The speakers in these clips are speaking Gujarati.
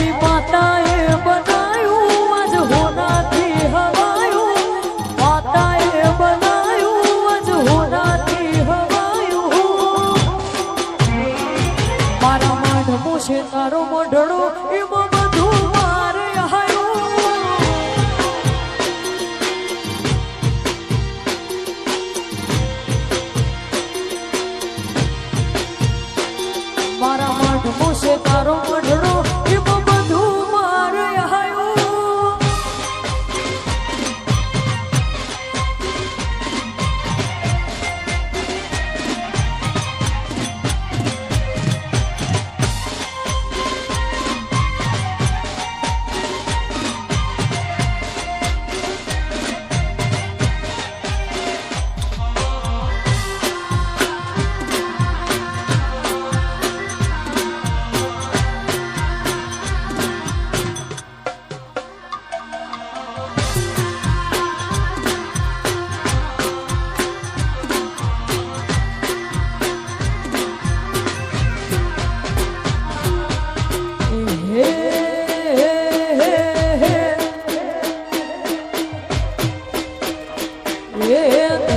મારી માતાએ બનાયું આજ હોનાથી હવાયું, માતાએ બનાયું આજ હોનાથી હવાયું. મારા માઢમો છે તારો મોઢડો એમાં બધું મારે હાયું. મારા માઢમો છે તારો મોઢડો એમાં બધું મારે હાયું.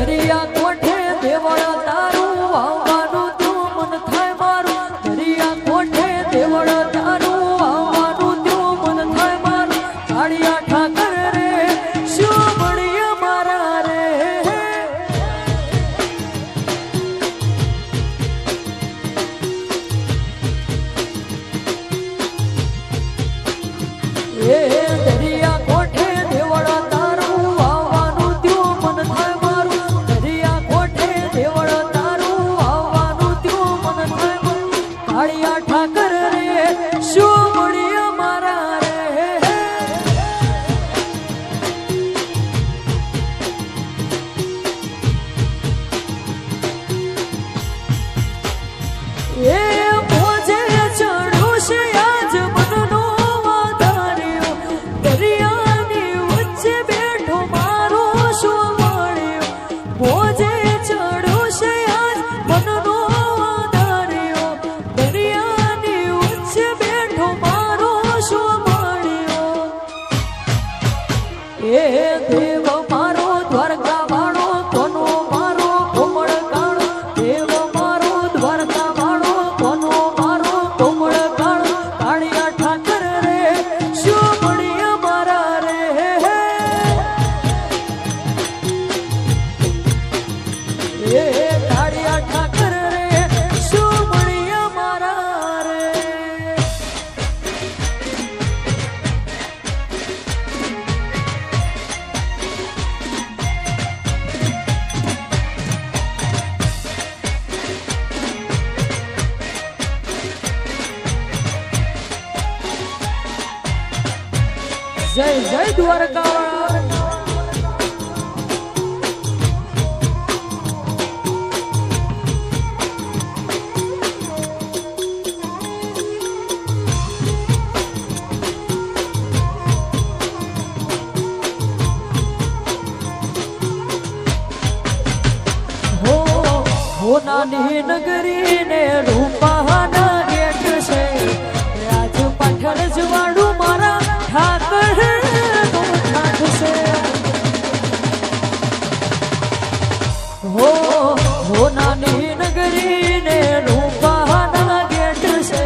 દરિયા કોઠે દેવળ તારું આવવાનું તું મન થાય મારું. દરિયા કોઠે દેવળ તારું આવવાનું તું મન થાય મારું. કાળિયા ઠાકર રે શું મળીએ મારા રે. એ દરિયા કોઠે દેવળ તારું આવવાનું તું મન થાય મારું. દરિયા કોઠે દેવળ તારું આવવાનું તું મન થાય મારું. કાળિયા ઠાકર રે શું મળીએ મારા રે. એ મોજે ચડ્યું છે આજ મનનો વાધાર્યો. દરિયાની વચ્ચે બેઠો મારો શું મળ્યો. મોજે ચડ્યું છે આજ મનનો વાધાર્યો. દરિયાની વચ્ચે બેઠો મારો શું મળ્યો. એ દેવ મારો દ્વારકા વાળો કોનો મારો કોમળ કાળો. દેવ મારો દ્વારકા વાળો કોનો મારો કોમળ કાળો. કાળિયા ઠાકર રે શું મળીએ મારા રે. એ કાળિયા ઠાકર રે શું મળીએ મારા રે. જય જય દ્વારકા. હોનાની નગરી ને રૂપાના ગેટ છે. રાજ પાટણ જવાડું મારા ઠાકર નો ઠાઠ છે. હોનાની નગરી ને રૂપાના ગેટ છે.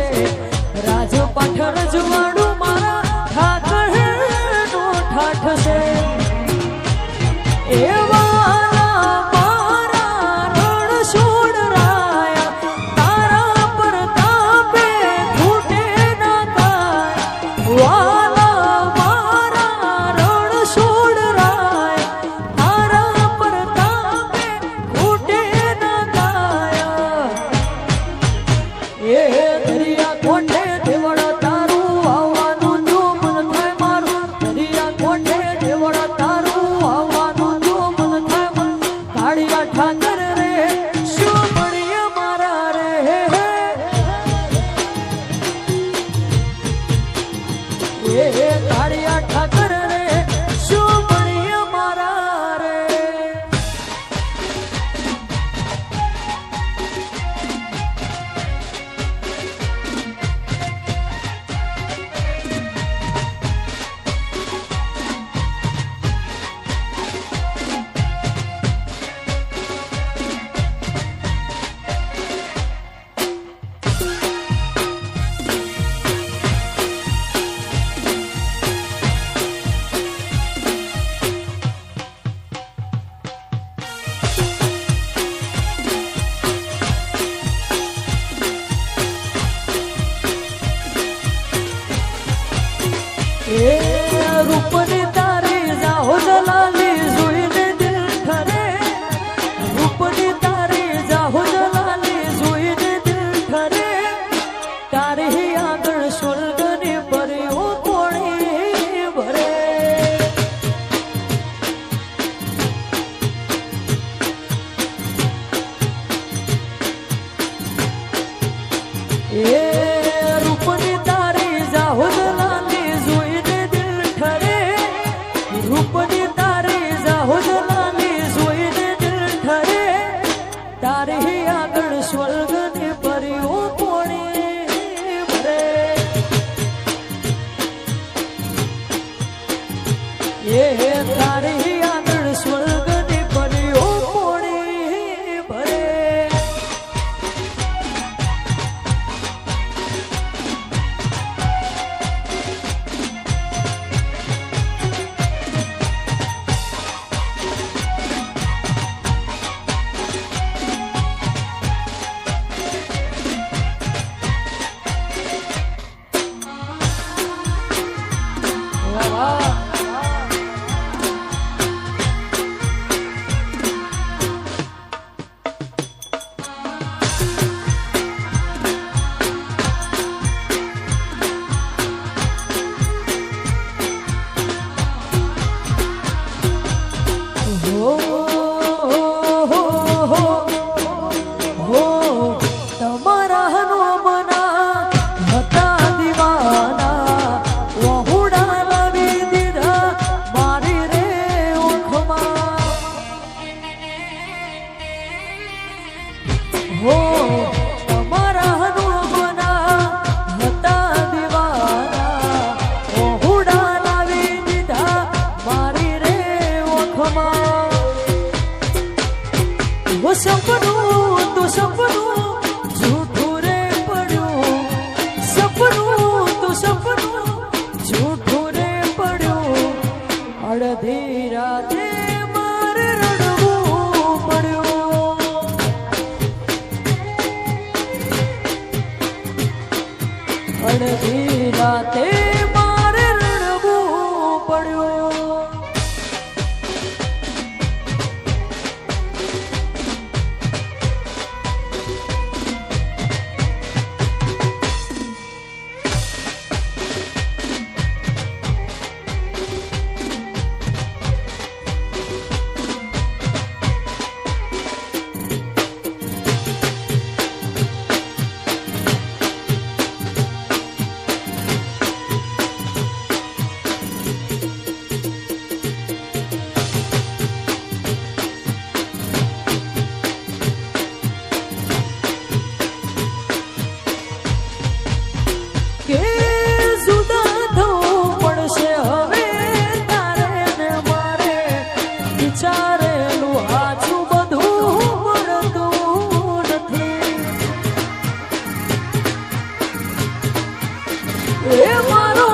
રાજ પાટણ જવાડું મારા ઠાકર નો ઠાઠ છે. એવા એ રૂપની તારી જાહો જલાલી જોઈને દિલ ઠરે રૂપની તારી જાહો જલાલી જોઈને દિલ ઠરે તારી આગળ સ્વર્ગની પરીઓ કોણી ભરે એ રૂપની તારી જાહો જલાલી જોઈને દિલ ઠરે રૂપની તારી જાહો જલાલી જોઈને દિલ ઠરે તારી આગળ સ્વર્ગની પરીઓ કોણી ભરે એ તારી આગળ સ્વર્ગની પરીઓ કોણી ભરે સપનું તો સપનું જૂઠું રે પડ્યું સપનું તો સપનું જૂઠું રે પડ્યું અડધી રાતે મારે રડવું પડ્યું અડધી રાતે મારે રડવું પડ્યું કે જુદા થવું પડશે હવે તારે ને મારે વિચારેલું આછું બધું મળતું નથી એ મારો